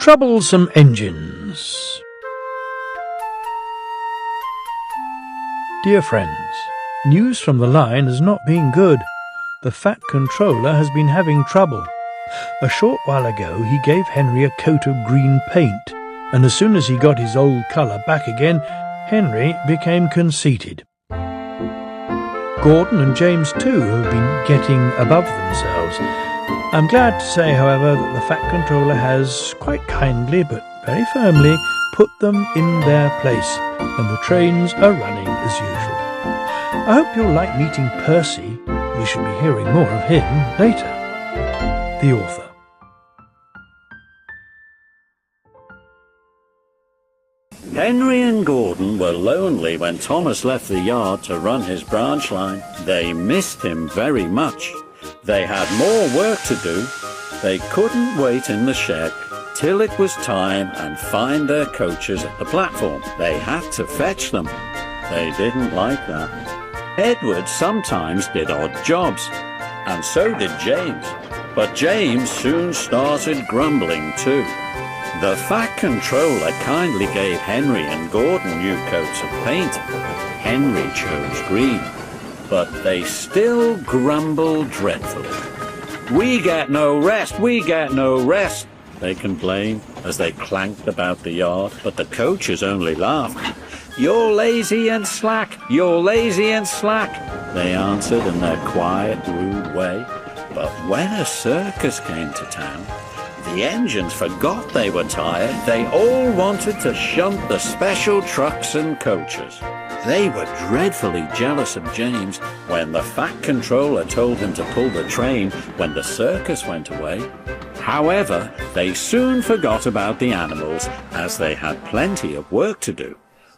Troublesome engines. Dear friends, news from the line has not been good. The fat controller has been having trouble. A short while ago he gave Henry a coat of green paint, and as soon as he got his old colour back again, Henry became conceited. Gordon and James too have been getting above themselves. I'm glad to say, however, that the fat controller has, quite kindly but very firmly, put them in their place, and the trains are running as usual. I hope you'll like meeting Percy. We shall be hearing more of him later. The author. Henry and Gordon were lonely when Thomas left the yard to run his branch line. They missed him very much. They had more work to do. They couldn't wait in the shed till it was time and find their coaches at the platform. They had to fetch them. They didn't like that. Edward sometimes did odd jobs, and so did James. But James soon started grumbling too. The fat controller kindly gave Henry and Gordon new coats of paint. Henry chose green, but they still grumbled dreadfully. "We get no rest, we get no rest," they complained as they clanked about the yard, but the coaches only laughed. "You're lazy and slack, you're lazy and slack," they answered in their quiet, rude way. But when a circus came to town, the engines forgot they were tired. They all wanted to shunt the special trucks and coaches. They were dreadfully jealous of James when the fat controller told him to pull the train when the circus went away. However, they soon forgot about the animals as they had plenty of work to do.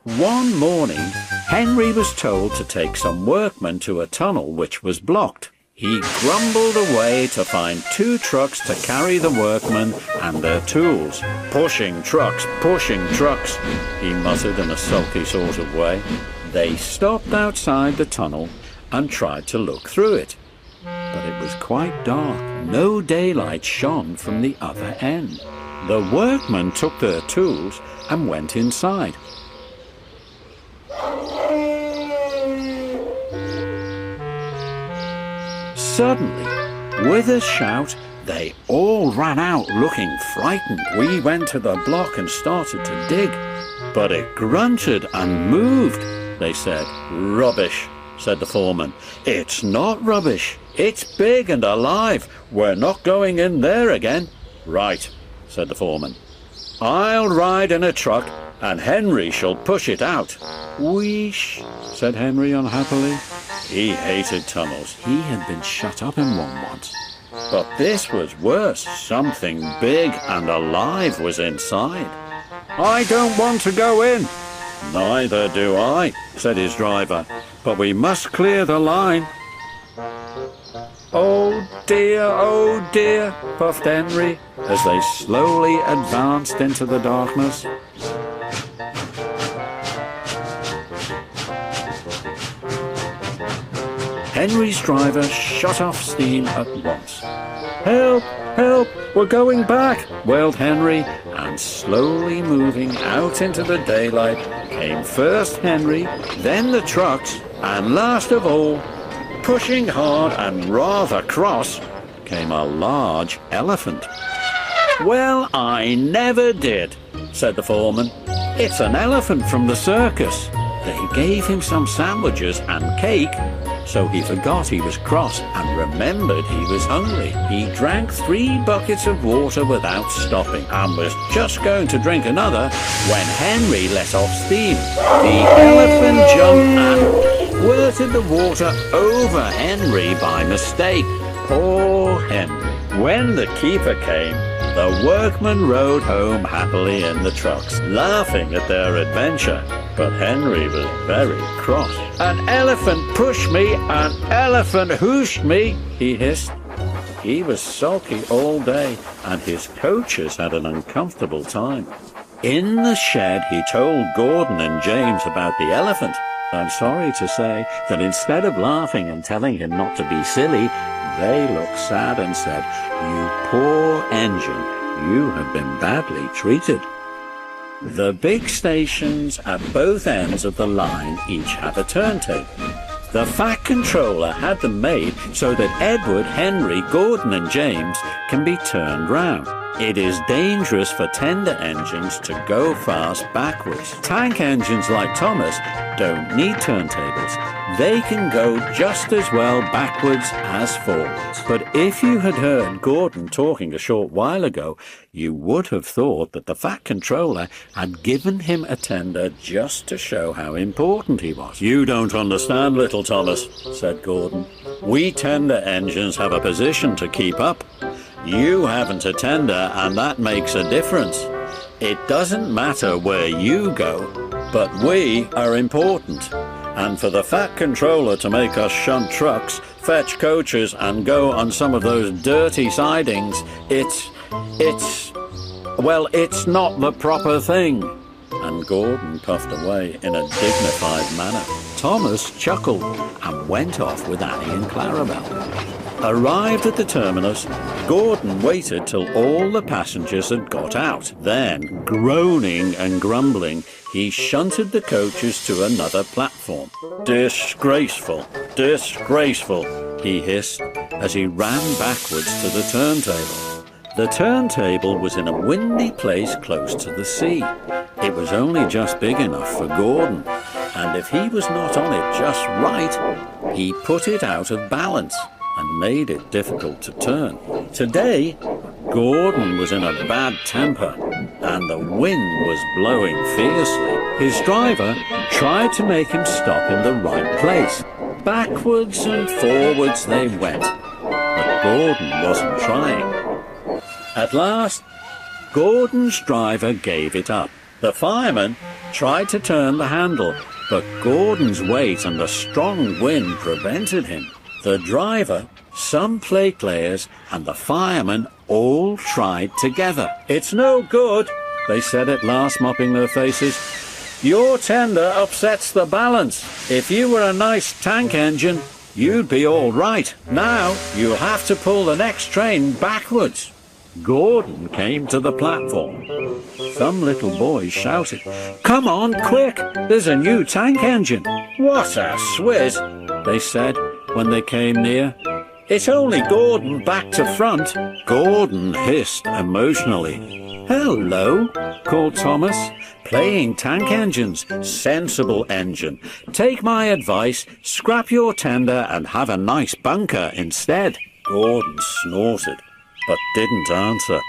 One morning, Henry was told to take some workmen to a tunnel which was blocked. He grumbled away to find 2 trucks to carry the workmen and their tools. "Pushing trucks, he muttered in a sulky sort of way. They stopped outside the tunnel and tried to look through it. But it was quite dark. No daylight shone from the other end. The workmen took their tools and went inside. Suddenly, with a shout, they all ran out looking frightened. "We went to the block and started to dig, but it grunted and moved," they said. "Rubbish," said the foreman. "It's not rubbish. It's big and alive. We're not going in there again." "Right," said the foreman. "I'll ride in a truck and Henry shall push it out." "Wheesh," said Henry unhappily. He hated tunnels. He had been shut up in one once. But this was worse. Something big and alive was inside. "I don't want to go in." "Neither do I," said his driver. "But we must clear the line." "Oh dear," puffed Henry as they slowly advanced into the darkness. Henry's driver shut off steam at once. "Help, help, we're going back," wailed Henry, and slowly moving out into the daylight came first Henry, then the trucks, and last of all, pushing hard and rather cross, came a large elephant. "Well, I never did," said the foreman. "It's an elephant from the circus." They gave him some sandwiches and cake, so he forgot he was cross and remembered he was hungry. He drank 3 buckets of water without stopping and was just going to drink another when Henry let off steam. The elephant jumped and squirted the water over Henry by mistake. Poor Henry. When the keeper came, the workmen rode home happily in the trucks, laughing at their adventure. But Henry was very cross. "An elephant pushed me, an elephant hooshed me," he hissed. He was sulky all day, and his coaches had an uncomfortable time. In the shed, he told Gordon and James about the elephant. I'm sorry to say that instead of laughing and telling him not to be silly, they looked sad and said, "You poor engine, You have been badly treated. The big stations at both ends of the line each have a turntable. The Fat Controller had them made so that Edward, Henry, Gordon and James can be turned round. It is dangerous for tender engines to go fast backwards. Tank engines like Thomas don't need turntables. They can go just as well backwards as forwards. But if you had heard Gordon talking a short while ago, you would have thought that the Fat Controller had given him a tender just to show how important he was. "You don't understand, little Thomas," said Gordon. "We tender engines have a position to keep up. You haven't a tender, and that makes a difference. It doesn't matter where you go, but we are important. And for the Fat Controller to make us shunt trucks, fetch coaches, and go on some of those dirty sidings, it's not the proper thing." And Gordon puffed away in a dignified manner. Thomas chuckled and went off with Annie and Clarabel. Arrived at the terminus, Gordon waited till all the passengers had got out. Then, groaning and grumbling, he shunted the coaches to another platform. "Disgraceful, disgraceful," he hissed as he ran backwards to the turntable. The turntable was in a windy place close to the sea. It was only just big enough for Gordon, and if he was not on it just right, he put it out of balance and made it difficult to turn. Today, Gordon was in a bad temper, and the wind was blowing fiercely. His driver tried to make him stop in the right place. Backwards and forwards they went, but Gordon wasn't trying. At last, Gordon's driver gave it up. The fireman tried to turn the handle, but Gordon's weight and the strong wind prevented him. The driver, some plate layers, and the fireman all tried together. "It's no good," they said at last, mopping their faces. "Your tender upsets the balance. If you were a nice tank engine, you'd be all right. Now you'll have to pull the next train backwards." Gordon came to the platform. Some little boys shouted, "Come on, quick! There's a new tank engine." "What a swizz!" they said when they came near. "It's only Gordon back to front." Gordon hissed emotionally. "Hello," called Thomas. "Playing tank engines, sensible engine. Take my advice, scrap your tender and have a nice bunker instead." Gordon snorted, but didn't answer.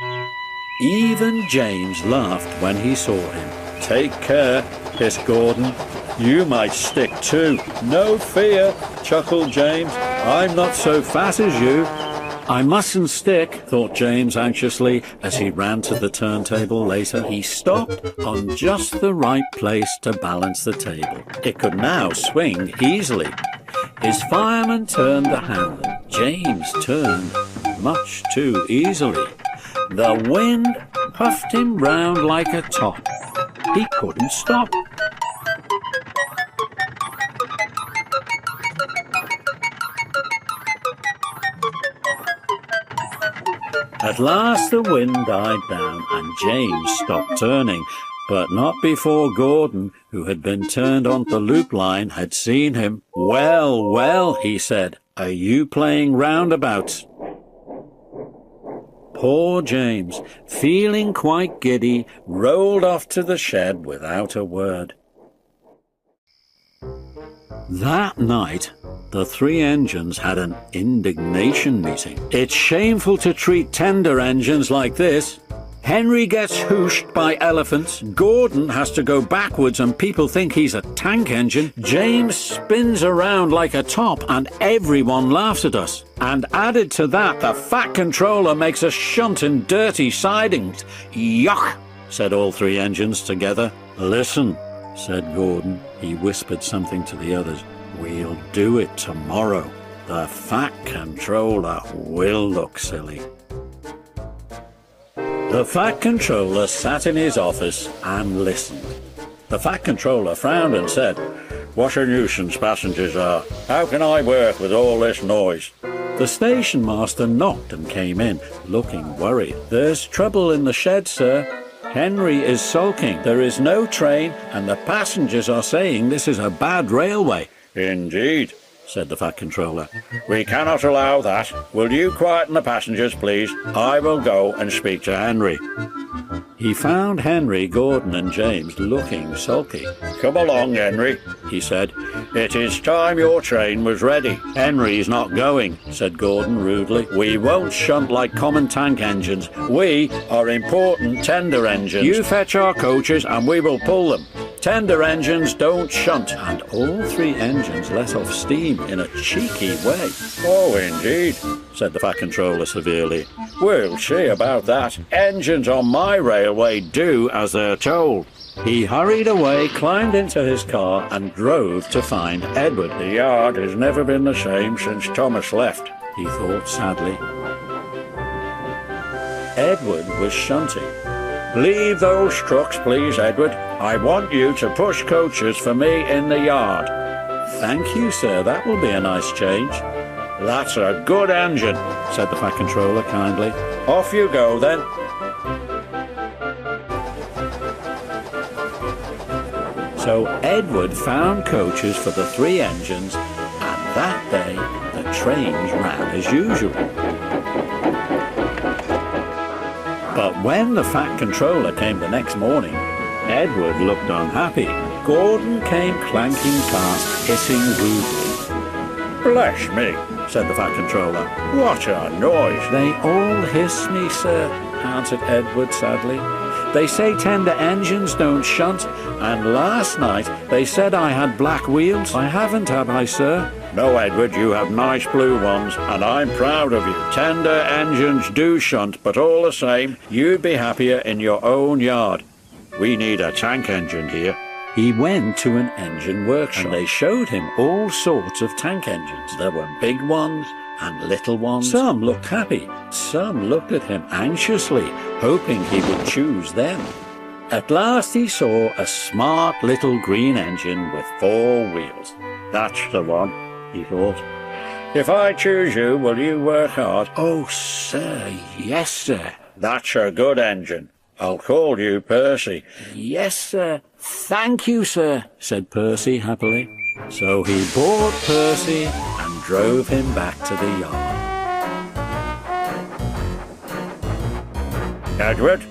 Even James laughed when he saw him. "Take care," hissed Gordon. "You might stick too." "No fear," chuckled James. "I'm not so fat as you." "I mustn't stick," thought James anxiously as he ran to the turntable later. He stopped on just the right place to balance the table. It could now swing easily. His fireman turned the handle. James turned much too easily. The wind puffed him round like a top. He couldn't stop. At last the wind died down and James stopped turning, but not before Gordon, who had been turned on the loop line, had seen him. "Well, well," he said, "are you playing roundabouts?" Poor James, feeling quite giddy, rolled off to the shed without a word. That night, the three engines had an indignation meeting. "It's shameful to treat tender engines like this. Henry gets hooshed by elephants. Gordon has to go backwards and people think he's a tank engine. James spins around like a top and everyone laughs at us. And added to that, the Fat Controller makes us shunt in dirty sidings. Yuck," said all three engines together. "Listen," said Gordon. He whispered something to the others. "We'll do it tomorrow. The Fat Controller will look silly." The Fat Controller sat in his office and listened. The Fat Controller frowned and said, "What a nuisance passengers are. How can I work with all this noise? The station master knocked and came in, looking worried. "There's trouble in the shed, sir. Henry is sulking. There is no train, and the passengers are saying this is a bad railway." "Indeed," said the Fat Controller. "We cannot allow that. Will you quieten the passengers, please? I will go and speak to Henry." He found Henry, Gordon and James looking sulky. "Come along, Henry," he said. "It is time your train was ready." "Henry's not going," said Gordon rudely. "We won't shunt like common tank engines. We are important tender engines. You fetch our coaches and we will pull them. Tender engines don't shunt." And all three engines let off steam in a cheeky way. "Oh, indeed," said the Fat Controller severely. "We'll see about that. Engines on my railway do as they're told." He hurried away, climbed into his car and drove to find Edward. "The yard has never been the same since Thomas left," he thought sadly. Edward was shunting. "Leave those trucks, please, Edward. I want you to push coaches for me in the yard." "Thank you, sir. That will be a nice change." "That's a good engine," said the Fat Controller kindly. "Off you go, then." So Edward found coaches for the three engines, and that day the trains ran as usual. But when the Fat Controller came the next morning, Edward looked unhappy. Gordon came clanking past, hissing rudely. "Bless me," said the Fat Controller. "What a noise!" "They all hiss me, sir," answered Edward sadly. "They say tender engines don't shunt, and last night they said I had black wheels. I haven't, have I, sir?" "No, Edward, you have nice blue ones, and I'm proud of you. Tender engines do shunt, but all the same, you'd be happier in your own yard. We need a tank engine here." He went to an engine workshop, and they showed him all sorts of tank engines. There were big ones and little ones. Some looked happy, some looked at him anxiously, hoping he would choose them. At last he saw a smart little green engine with 4 wheels. "That's the one," he thought. "If I choose you, will you work hard?" "Oh, sir, yes, sir." "That's a good engine. I'll call you Percy." "Yes, sir. Thank you, sir," said Percy happily. So he bought Percy and drove him back to the yard. "Edward,"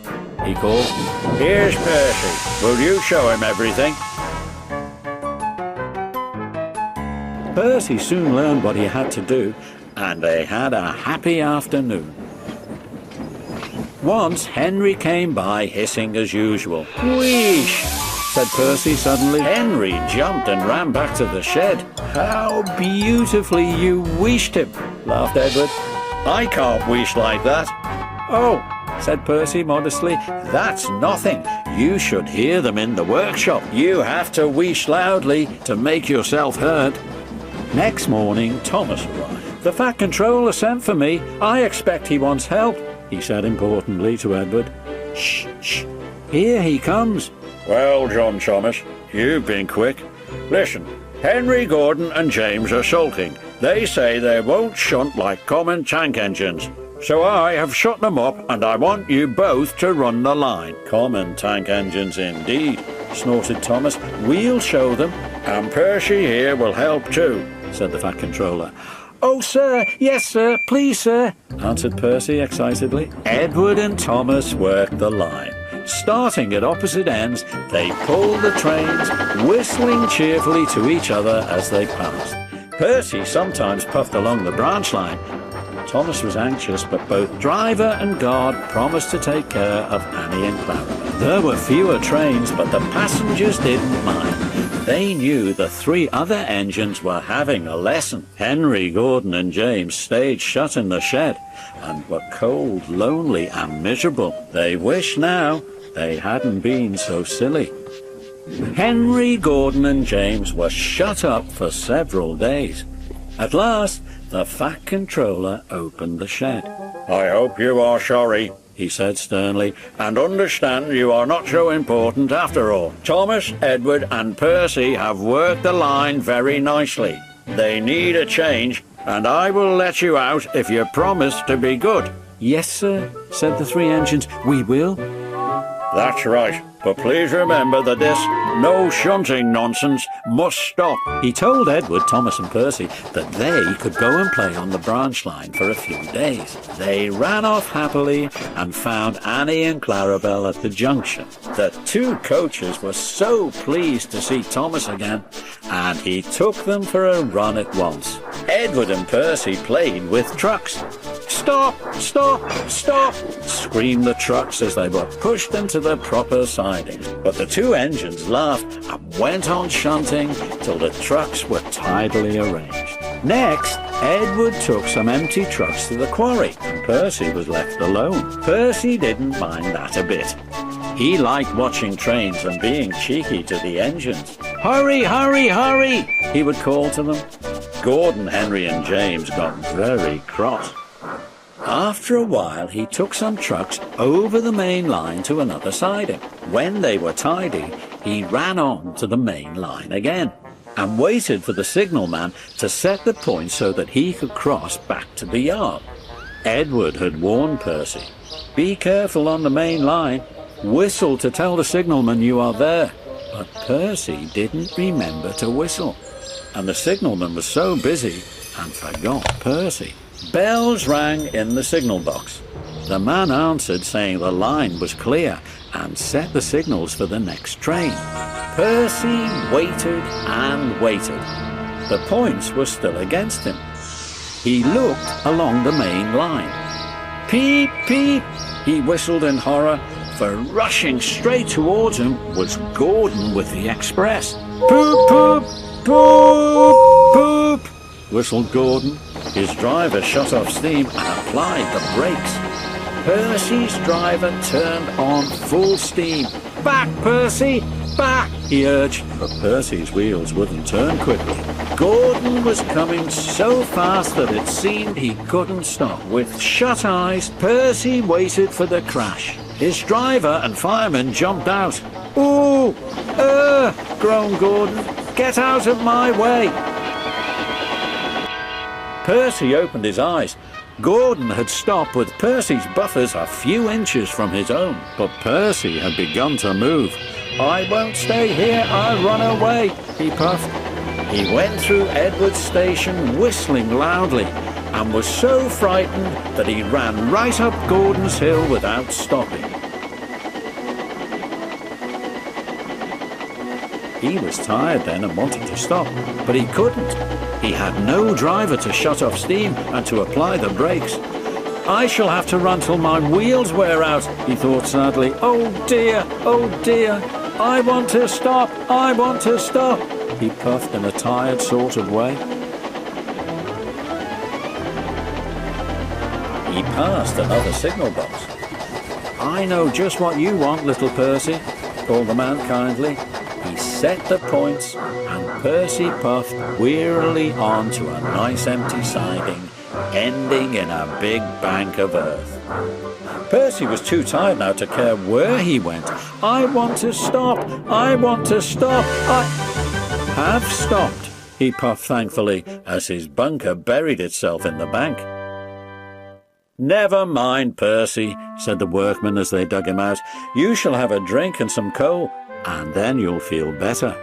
he called, "here's Percy. Will you show him everything?" Percy soon learned what he had to do, and they had a happy afternoon. Once Henry came by hissing as usual. "Wheesh!" said Percy suddenly. Henry jumped and ran back to the shed. "How beautifully you wheeshed him," laughed Edward. "I can't wheesh like that." "Oh," said Percy modestly, "that's nothing. You should hear them in the workshop. You have to wheesh loudly to make yourself heard." Next morning Thomas arrived. "The Fat Controller sent for me. I expect he wants help," he said importantly to Edward. "Shh, shh. Here he comes." "Well, John Thomas, you've been quick. Listen, Henry, Gordon and James are sulking. They say they won't shunt like common tank engines. So I have shut them up, and I want you both to run the line." "Common tank engines indeed," snorted Thomas. "We'll show them. And Percy here will help too," said the Fat Controller. "Oh, sir, yes, sir, please, sir," answered Percy excitedly. Edward and Thomas worked the line. Starting at opposite ends, they pulled the trains, whistling cheerfully to each other as they passed. Percy sometimes puffed along the branch line. Thomas was anxious, but both driver and guard promised to take care of Annie and Clara. There were fewer trains, but the passengers didn't mind. They knew the 3 other engines were having a lesson. Henry, Gordon and James stayed shut in the shed and were cold, lonely and miserable. They wished now they hadn't been so silly. Henry, Gordon and James were shut up for several days. At last, the Fat Controller opened the shed. "I hope you are sorry," he said sternly, "and understand you are not so important after all. Thomas, Edward and Percy have worked the line very nicely. They need a change, and I will let you out if you promise to be good." "Yes, sir," said the 3 engines. "We will." "That's right, but please remember that this no shunting nonsense must stop." He told Edward, Thomas and Percy that they could go and play on the branch line for a few days. They ran off happily and found Annie and Clarabel at the junction. The 2 coaches were so pleased to see Thomas again, and he took them for a run at once. Edward and Percy played with trucks. "Stop! Stop! Stop!" screamed the trucks as they were pushed into the proper siding. But the 2 engines laughed and went on shunting till the trucks were tidily arranged. Next, Edward took some empty trucks to the quarry, and Percy was left alone. Percy didn't mind that a bit. He liked watching trains and being cheeky to the engines. "Hurry, hurry, hurry!" he would call to them. Gordon, Henry and James got very cross. After a while, he took some trucks over the main line to another siding. When they were tidy, he ran on to the main line again and waited for the signalman to set the point so that he could cross back to the yard. Edward had warned Percy, "Be careful on the main line. Whistle to tell the signalman you are there." But Percy didn't remember to whistle, and the signalman was so busy and forgot Percy. Bells rang in the signal box. The man answered, saying the line was clear, and set the signals for the next train. Percy waited and waited. The points were still against him. He looked along the main line. "Peep, peep!" he whistled in horror, for rushing straight towards him was Gordon with the express. "Poop, poop, poop, poop!" whistled Gordon. His driver shut off steam and applied the brakes. Percy's driver turned on full steam. "Back, Percy! Back!" he urged, but Percy's wheels wouldn't turn quickly. Gordon was coming so fast that it seemed he couldn't stop. With shut eyes, Percy waited for the crash. His driver and fireman jumped out. "Ooh! Groaned Gordon. "Get out of my way!" Percy opened his eyes. Gordon had stopped with Percy's buffers a few inches from his own, but Percy had begun to move. "I won't stay here, I'll run away," he puffed. He went through Edward's station whistling loudly and was so frightened that he ran right up Gordon's hill without stopping. He was tired then and wanted to stop, but he couldn't. He had no driver to shut off steam and to apply the brakes. "I shall have to run till my wheels wear out," he thought sadly. "Oh dear, I want to stop, I want to stop," he puffed in a tired sort of way. He passed another signal box. "I know just what you want, little Percy," called the man kindly. He set the points, and Percy puffed wearily on to a nice empty siding, ending in a big bank of earth. Percy was too tired now to care where he went. "I want to stop, I want to stop, I have stopped," he puffed thankfully as his bunker buried itself in the bank. "Never mind, Percy," said the workmen as they dug him out. "You shall have a drink and some coal, and then you'll feel better."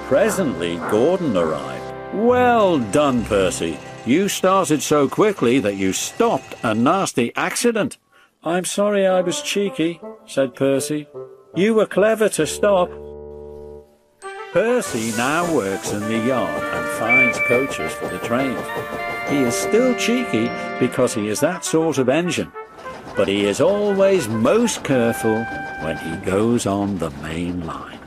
Presently Gordon arrived. "Well done, Percy. You started so quickly that you stopped a nasty accident." "I'm sorry I was cheeky," said Percy. "You were clever to stop." Percy now works in the yard and finds coaches for the trains. He is still cheeky because he is that sort of engine, but he is always most careful when he goes on the main line.